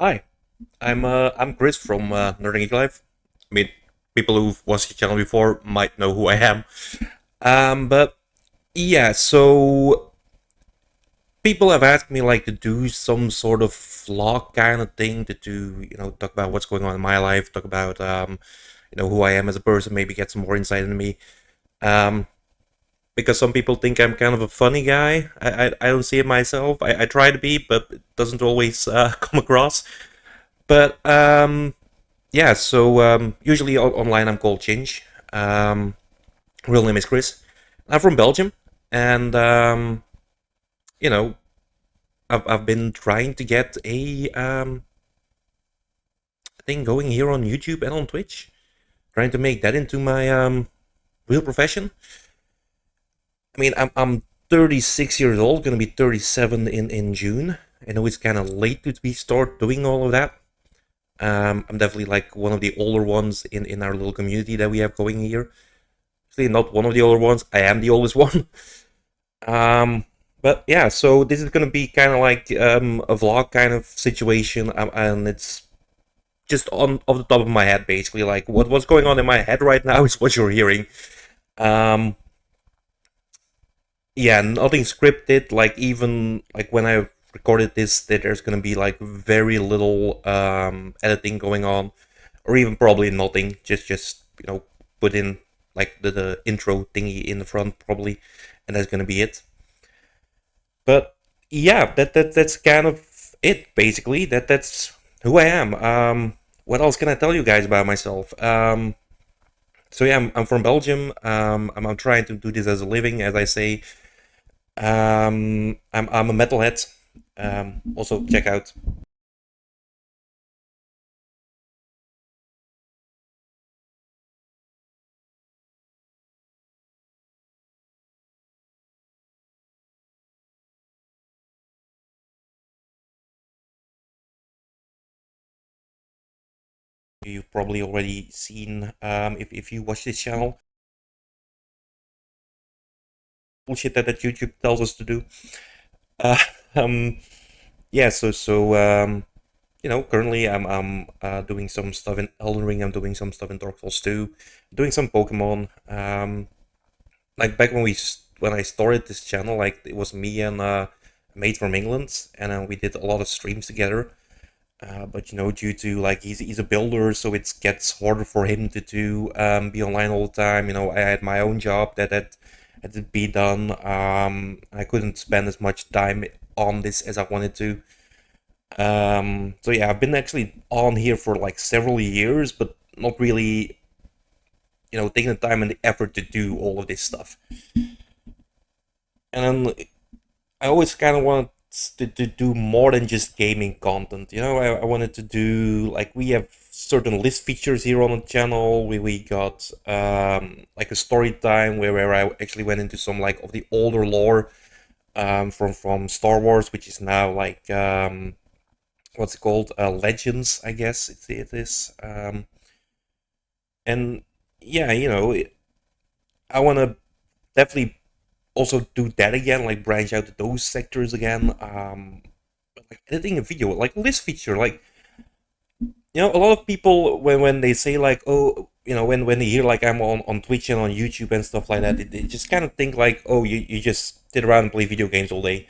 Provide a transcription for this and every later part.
Hi, I'm Chris from Nerdy Geek Life. I mean, people who've watched the channel before might know who I am. But yeah, so people have asked me like to do some sort of vlog kind of thing to do, talk about what's going on in my life, talk about who I am as a person, maybe get some more insight into me. Um, because some people think I'm kind of a funny guy. I don't see it myself. I try to be, but it doesn't always come across. But yeah, so usually online I'm called Chinch. Um, Real name is Chris. I'm from Belgium, and you know, I've been trying to get a thing going here on YouTube and on Twitch, trying to make that into my real profession. I mean, I'm 36 years old, gonna be 37 in June. I know it's kind of late to be start doing all of that. I'm definitely like one of the older ones in our little community that we have going here. Actually, not one of the older ones. I am the oldest one. Um, but yeah, so this is gonna be kind of like a vlog kind of situation, and it's just on off the top of my head, basically. Like what's going on in my head right now is what you're hearing. Um, yeah, nothing scripted. Like even like when I recorded this, that there's gonna be like very little editing going on, or even probably nothing. Just put in like the intro thingy in the front probably, and that's gonna be it. But yeah, that's kind of it basically. That's who I am. What else can I tell you guys about myself? So yeah, I'm from Belgium. I'm trying to do this as a living, as I say. I'm a metalhead. Also check out. You've probably already seen if you watch this channel bullshit that YouTube tells us to do. Uh, um, yeah, currently I'm doing some stuff in Elden Ring. I'm doing some stuff in Dark Souls 2, doing some Pokemon. Like back when I started this channel, like it was me and a mate from England, and we did a lot of streams together. But due to like he's a builder, so it gets harder for him to be online all the time. I had my own job that had to be done. I couldn't spend as much time on this as I wanted to. So yeah, I've been actually on here for like several years, but not really, taking the time and the effort to do all of this stuff. And then I always kind of wanted to do more than just gaming content. I wanted to do like we have certain list features here on the channel. We got like a story time where I actually went into some like of the older lore from Star Wars, which is now like what's it called? Legends, I guess it is. And yeah, I want to definitely also do that again, like branch out to those sectors again. But like editing a video, like this feature, like a lot of people when they say like, oh, when they hear like I'm on Twitch and on YouTube and stuff like that, they just kind of think like, oh, you just sit around and play video games all day.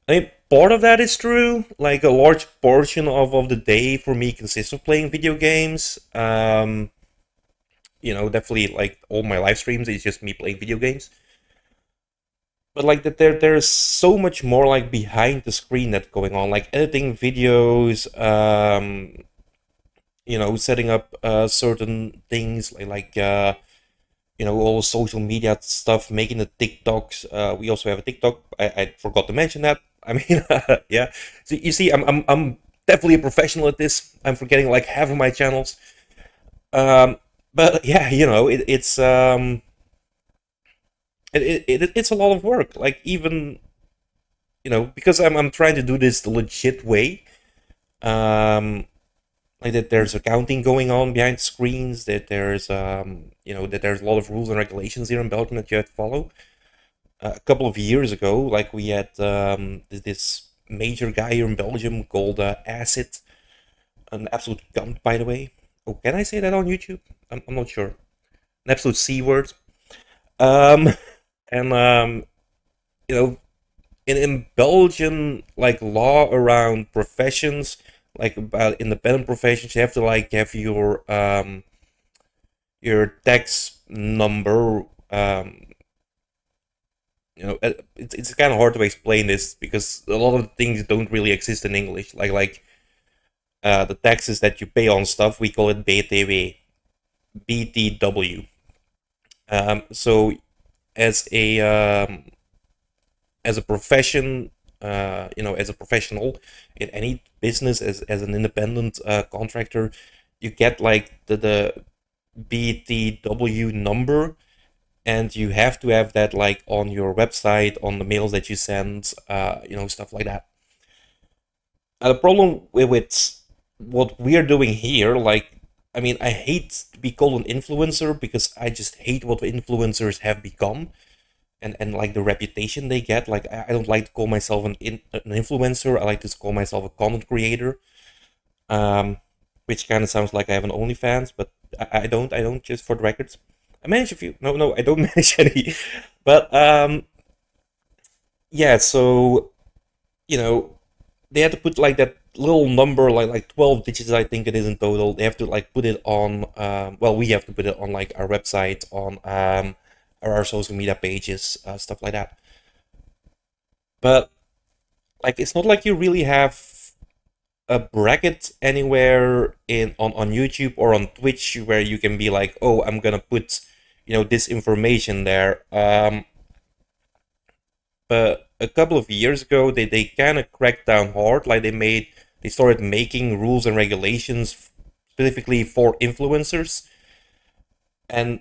I mean, part of that is true. Like a large portion of the day for me consists of playing video games. Definitely like all my live streams is just me playing video games. But like that there's so much more like behind the screen that's going on, like editing videos, setting up certain things like all the social media stuff, making the TikToks. We also have a TikTok. I forgot to mention that. I mean, yeah. So you see, I'm definitely a professional at this. I'm forgetting like half of my channels. Um, but yeah, it's a lot of work. Like even because I'm trying to do this the legit way. Um, like that there's accounting going on behind screens. That there's that there's a lot of rules and regulations here in Belgium that you have to follow. A couple of years ago, like we had this major guy here in Belgium called Acid. an absolute cunt, by the way. Oh, can I say that on YouTube? I'm not sure. An absolute c word. Um, and you know, in Belgian like law around professions, like about independent professions, you have to like have your tax number. It's kind of hard to explain this because a lot of things don't really exist in English. The taxes that you pay on stuff, we call it BTW, BTW. So as a as a profession, as a professional in any business, as an independent contractor, you get like the BTW number, and you have to have that like on your website, on the mails that you send, stuff like that. The problem with what we're doing here, like, I mean, I hate to be called an influencer because I just hate what influencers have become, and like the reputation they get. Like, I don't like to call myself an influencer. I like to call myself a content creator, um, which kind of sounds like I have an OnlyFans, but I don't. I don't. Just for the records, I manage a few. No, no, I don't manage any. But yeah. So you know, they had to put like that little number, like 12 digits, I think it is in total. They have to like put it on. Well, we have to put it on like our website, on our social media pages, stuff like that. But like, it's not like you really have a bracket anywhere in on YouTube or on Twitch where you can be like, oh, I'm gonna put this information there. But a couple of years ago, they kind of cracked down hard. Like they started making rules and regulations specifically for influencers, and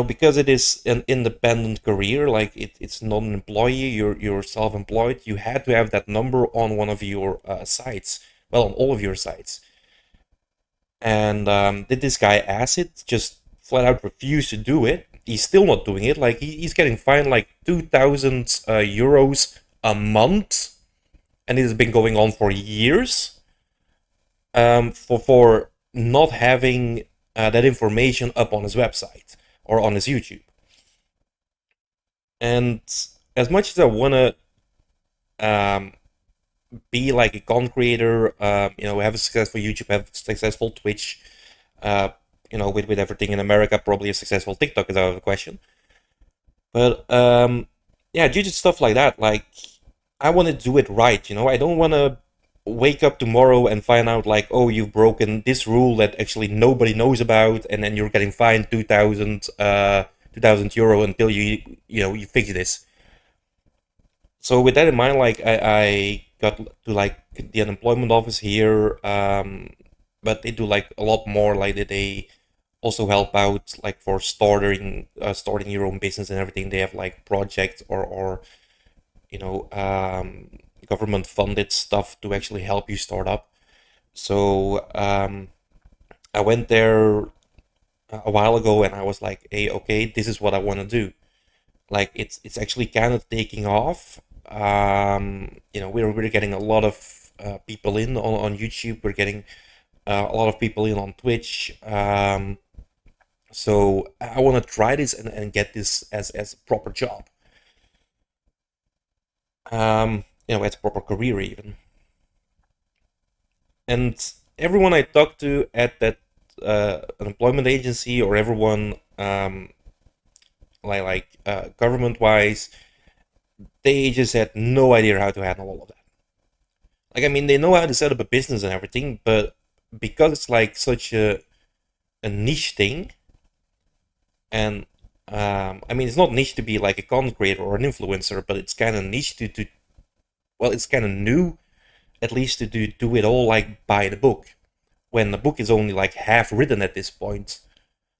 because it is an independent career, like it's not an employee, you're self-employed. You had to have that number on one of your sites, well, on all of your sites. And did this guy acid just flat out refuse to do it? He's still not doing it. Like he's getting fined like 2,000 euros a month, and it has been going on for years. For not having that information up on his website or on his YouTube. And as much as I wanna um, be like a content creator, have a successful YouTube, have a successful Twitch, with everything in America, probably a successful TikTok is out of the question. But yeah, due to stuff like that, like I want to do it right. I don't want to wake up tomorrow and find out like, oh, you've broken this rule that actually nobody knows about, and then you're getting fined 2,000 euro until you fix this. So with that in mind, like I got to like the unemployment office here, but they do like a lot more. Like they also help out like for starting your own business and everything. They have like projects or you know um, government funded stuff to actually help you start up. So I went there a while ago and I was like, hey, okay, this is what I want to do. Like it's actually kind of taking off. We're getting a lot of people in on YouTube. We're getting a lot of people in on Twitch. So I want to try this and get this as a proper job. As a proper career even. And everyone I talked to at that employment agency, or everyone government wise, they just had no idea how to handle all of that. Like, I mean, they know how to set up a business and everything, but because it's like such a niche thing, and I mean, it's not niche to be like a content creator or an influencer, but it's kind of niche to well, it's kind of new, at least to do it all like by the book, when the book is only like half written at this point.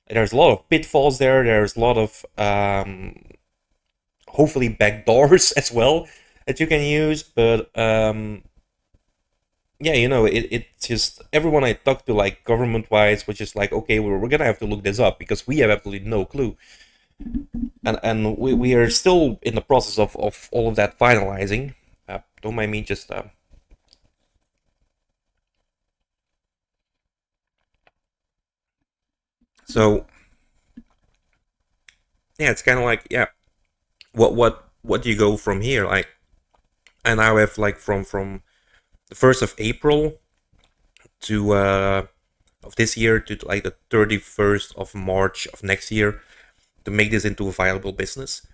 There's a lot of pitfalls there. There's a lot of hopefully backdoors as well that you can use, but yeah, it's just everyone I talked to, like government wise, was just like, okay, we're gonna have to look this up because we have absolutely no clue, and we are still in the process of all of that finalizing. Don't mind me just So yeah, it's kind of like, yeah, what do you go from here? Like, I now have like from the 1st of April to of this year to like the 31st of March of next year to make this into a viable business.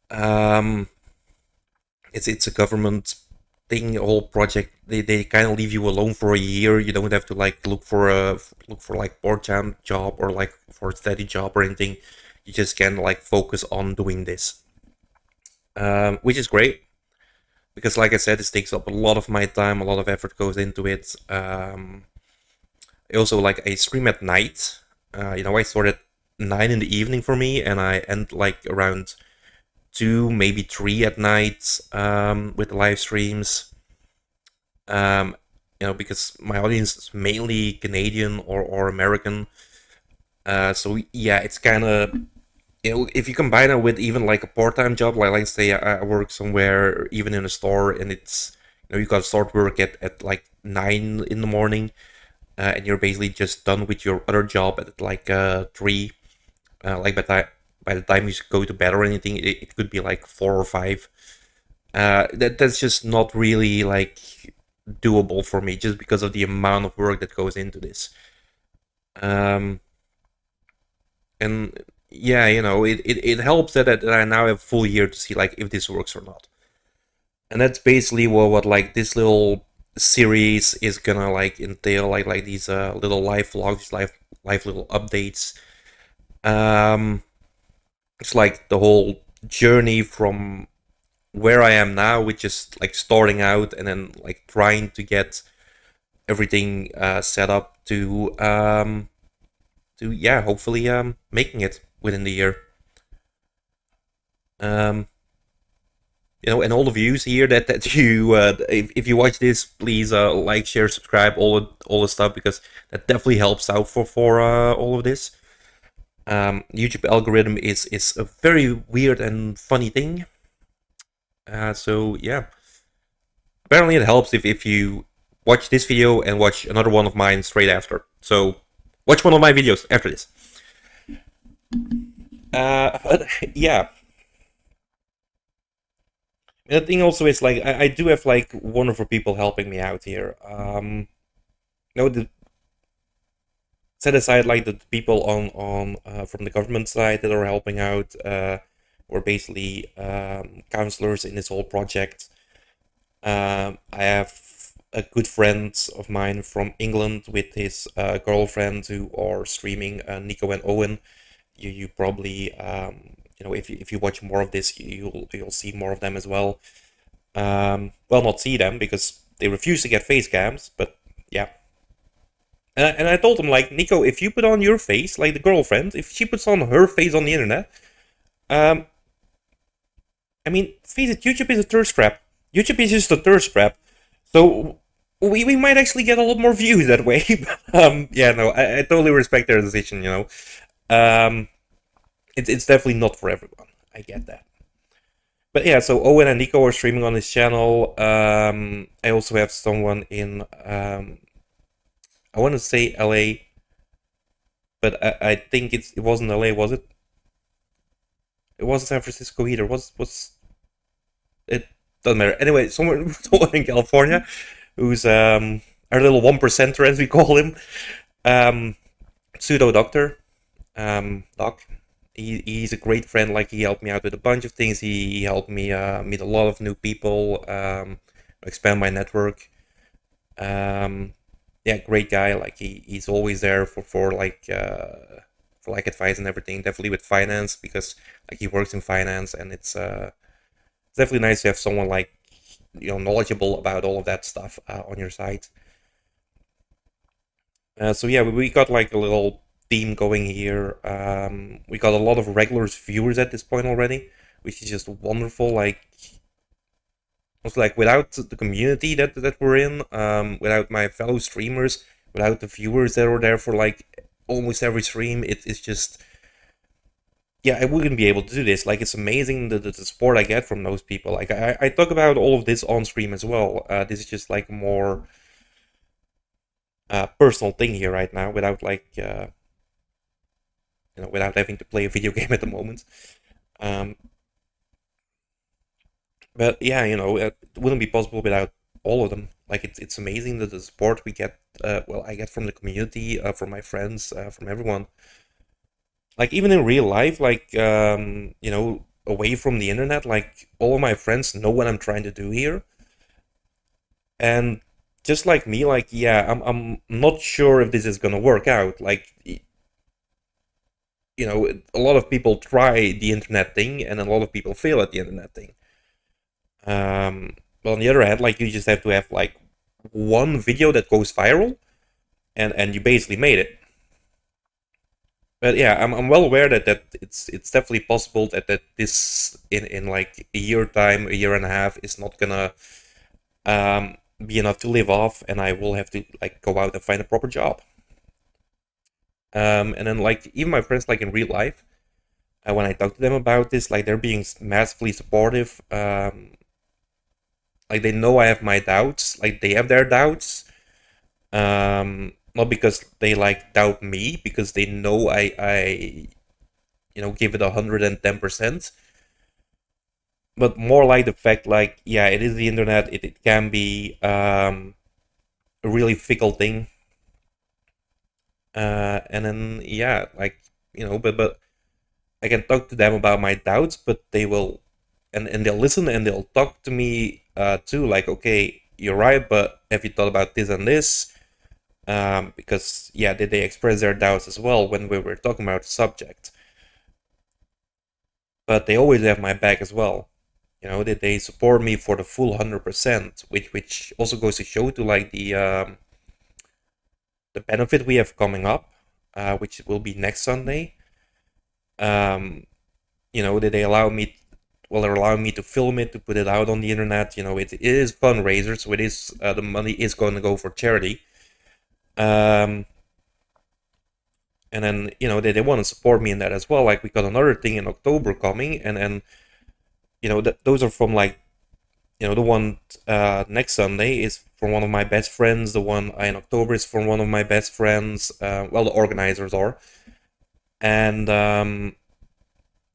Um, it's a government thing, a whole project. They kind of leave you alone for a year. You don't have to like look for like part-time job or like for a steady job or anything. You just can like focus on doing this, which is great because, like I said, this takes up a lot of my time. A lot of effort goes into it. I also like I stream at night. I start at 9 in the evening for me, and I end like around 2, maybe 3 at night with the live streams. Um, because my audience is mainly Canadian or American. So yeah, it's kind of if you combine it with even like a part-time job, like let's say I work somewhere, even in a store, and it's you got to start work at like 9 in the morning, and you're basically just done with your other job at like 3. Like by the time you go to bed or anything, it could be like 4 or 5. That's just not really like doable for me, just because of the amount of work that goes into this. Um, and yeah, it helps that I now have a full year to see like if this works or not. And that's basically what like this little series is gonna like entail, like these little live vlogs, live little updates. Um, it's like the whole journey from where I am now, which is like starting out and then like trying to get everything set up to yeah, hopefully making it within the year. Um, and all the views here that you if you watch this, please like, share, subscribe, all the stuff, because that definitely helps out for all of this. YouTube algorithm is a very weird and funny thing. So yeah, apparently it helps if you watch this video and watch another one of mine straight after. So watch one of my videos after this. But yeah, the thing also is like I do have like wonderful people helping me out here. The set aside like the people on from the government side that are helping out, or basically counselors in this whole project. I have a good friend of mine from England with his girlfriend who are streaming, Nico and Owen. You probably if you watch more of this, you'll see more of them as well. Well, not see them because they refuse to get face cams, but yeah. And I told him, like, Nico, if you put on your face, like the girlfriend, if she puts on her face on the internet, um, I mean, face it, YouTube is a thirst trap. YouTube is just a thirst trap. So we might actually get a lot more views that way. Yeah, no, I totally respect their decision, Um, it's definitely not for everyone. I get that. But yeah, so Owen and Nico are streaming on his channel. I also have someone in, I want to say LA, but I think it wasn't LA, was it? It wasn't San Francisco either. Was it? Doesn't matter. Anyway, someone in California, who's our little one percenter, as we call him, um, pseudo doctor, doc. He's a great friend. Like, he helped me out with a bunch of things. He helped me meet a lot of new people, expand my network. Um, yeah, great guy. Like, he's always there for like advice and everything. Definitely with finance, because like he works in finance, and it's definitely nice to have someone like knowledgeable about all of that stuff on your side. So yeah, we got like a little team going here. We got a lot of regular viewers at this point already, which is just wonderful. Like, it's like without the community that we're in, without my fellow streamers, without the viewers that are there for like almost every stream, it's just, yeah, I wouldn't be able to do this. Like, it's amazing the support I get from those people. Like, I talk about all of this on stream as well. This is just like more personal thing here right now, without like without having to play a video game at the moment. Um, but yeah, it wouldn't be possible without all of them. Like it's amazing that the support we get. Well, I get from the community, from my friends, from everyone. Like even in real life, like away from the internet, like all of my friends know what I'm trying to do here, and just like me, like yeah, I'm not sure if this is gonna work out. Like a lot of people try the internet thing, and a lot of people fail at the internet thing. But on the other hand, like you just have to have like one video that goes viral, and you basically made it. But yeah, I'm well aware that it's definitely possible that this in like a year time, a year and a half is not gonna be enough to live off, and I will have to like go out and find a proper job. And then like even my friends like in real life, when I talk to them about this, like they're being massively supportive. Like they know I have my doubts, like they have their doubts. Not because they like doubt me, because they know I give it 110%. But more like the fact, like yeah, it is the internet. It can be a really fickle thing. And then yeah, like but I can talk to them about my doubts, but they will, and they'll listen and they'll talk to me too. Like, okay, you're right, but have you thought about this and this? Because yeah, did they express their doubts as well when we were talking about the subject? But they always have my back as well. That they support me for the full 100%, which also goes to show to like the benefit we have coming up, which will be next Sunday. Um, that they allow me, well, they're allowing me to film it, to put it out on the internet. It is fundraiser, so it is the money is going to go for charity. Um, and then they want to support me in that as well. Like we got another thing in October coming, and those are from like the one next Sunday is from one of my best friends. The one in October is from one of my best friends. Well, the organizers are, and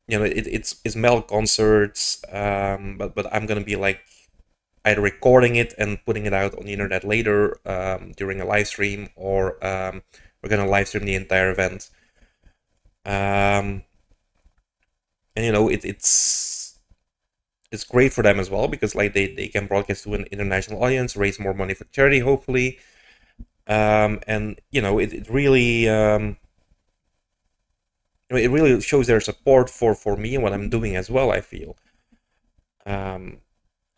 it's metal concerts. But I'm gonna be like either recording it and putting it out on the internet later during a live stream, or we're gonna live stream the entire event. Um, and it's great for them as well, because like they can broadcast to an international audience, raise more money for charity, hopefully. And it really it really shows their support for me and what I'm doing as well, I feel. And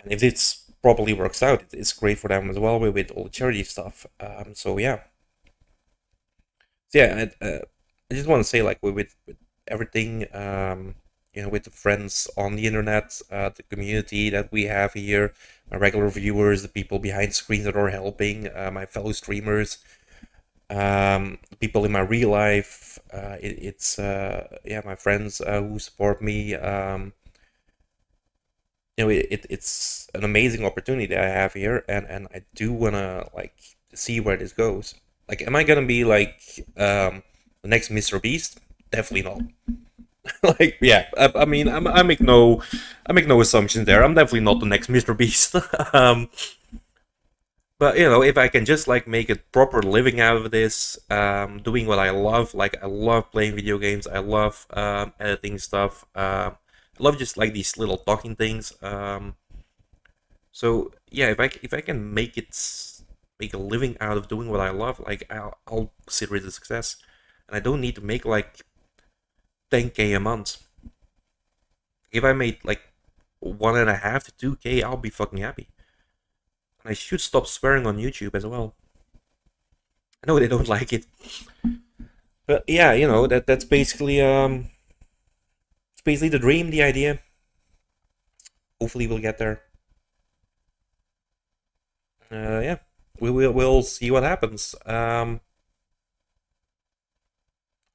if this properly works out, it's great for them as well with all the charity stuff. So yeah. So yeah, I just want to say, like with everything, with the friends on the internet, the community that we have here, my regular viewers, the people behind screens that are helping, my fellow streamers, people in my real life. It's yeah, my friends who support me. It's an amazing opportunity that I have here, and I do wanna like see where this goes. Like, am I gonna be like the next Mr. Beast? Definitely not. Like, yeah, I mean, I make no assumptions there. I'm definitely not the next Mr. Beast. um, but if I can just like make a proper living out of this, doing what I love, like I love playing video games, I love editing stuff, I love just like these little talking things. So yeah, if I can make a living out of doing what I love, like I'll consider it a success, and I don't need to make like 10K a month. If I made like 1.5 to 2K, I'll be fucking happy. And I should stop swearing on YouTube as well. I know they don't like it, but yeah, that's basically it's basically the dream, the idea. Hopefully, we'll get there. Yeah, we'll see what happens.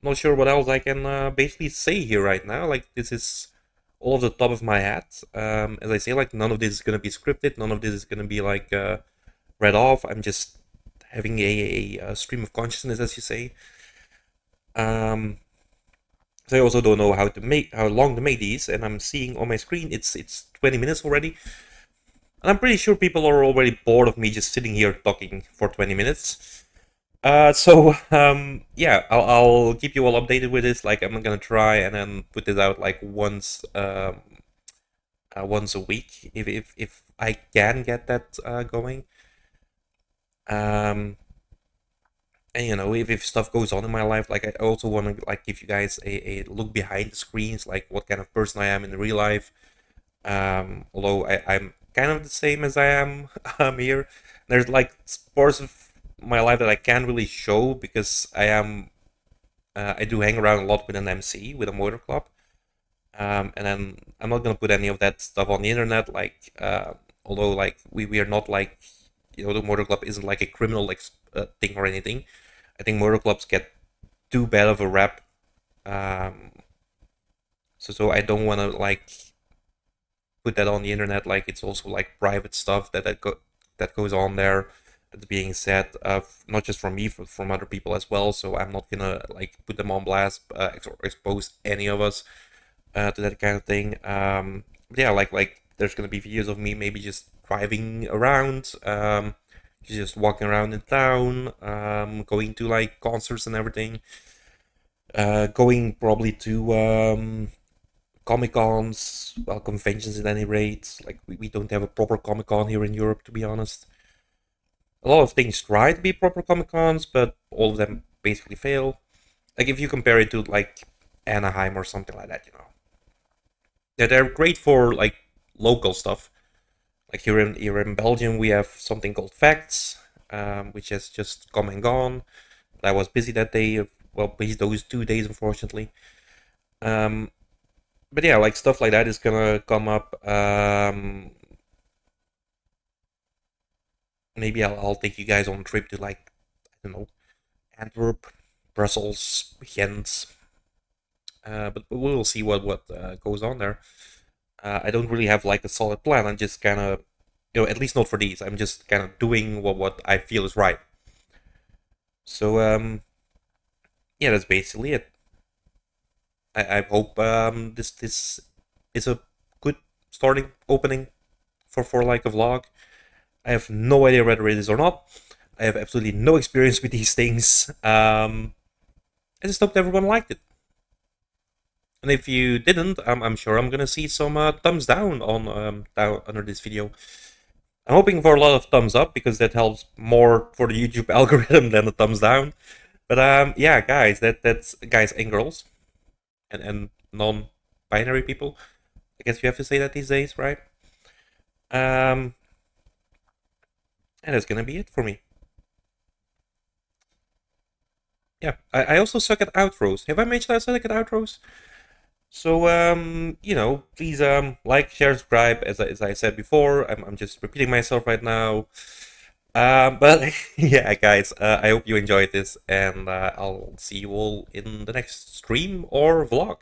Not sure what else I can basically say here right now. Like this is all off the top of my head. As I say, like none of this is gonna be scripted. None of this is gonna be like read off. I'm just having a stream of consciousness, as you say. Um, So I also don't know how long to make these, and I'm seeing on my screen it's 20 minutes already. And I'm pretty sure people are already bored of me just sitting here talking for 20 minutes. Yeah, I'll keep you all updated with this. Like, I'm gonna try and then put this out like once a week if I can get that going. Um, and if stuff goes on in my life, like I also want to like give you guys a look behind the screens, like what kind of person I am in real life. Although I'm kind of the same as I am here. There's like parts of my life that I can't really show because I do hang around a lot with an MC with a motor club. And then I'm not gonna put any of that stuff on the internet. Like, although like we are not like the motor club isn't like a criminal thing or anything. I think motor clubs get too bad of a rap. Um, so I don't want to like put that on the internet. Like it's also like private stuff that goes on there. That's being said, not just from me, but from other people as well. So I'm not gonna like put them on blast, or expose any of us to that kind of thing. But yeah, like there's gonna be videos of me maybe just driving around, just walking around in town, going to like concerts and everything, going probably to Comic Cons, well, conventions at any rate. Like we don't have a proper Comic Con here in Europe, to be honest. A lot of things try to be proper Comic Cons, but all of them basically fail. Like if you compare it to like Anaheim or something like that, Yeah, they're great for like local stuff. Like here in Belgium, we have something called Facts, which has just come and gone. I was busy that day. Well, busy those 2 days, unfortunately. Um, but yeah, like stuff like that is gonna come up. Maybe I'll take you guys on a trip to like I don't know Antwerp, Brussels, Ghent. But we'll see what goes on there. I don't really have like a solid plan. I'm just kind of, at least not for these. I'm just kind of doing what I feel is right. So yeah, that's basically it. I hope this is a good starting opening for like a vlog. I have no idea whether it is or not. I have absolutely no experience with these things. I just hope everyone liked it. And if you didn't, I'm sure I'm gonna see some thumbs down on down under this video. I'm hoping for a lot of thumbs up because that helps more for the YouTube algorithm than the thumbs down. But yeah, guys, that's guys and girls and non-binary people. I guess you have to say that these days, right? Um, and that's gonna be it for me. Yeah, I also suck at outros. Have I mentioned I suck at outros? So please like, share, subscribe. As I said before, I'm just repeating myself right now. But yeah, guys, I hope you enjoyed this, and I'll see you all in the next stream or vlog.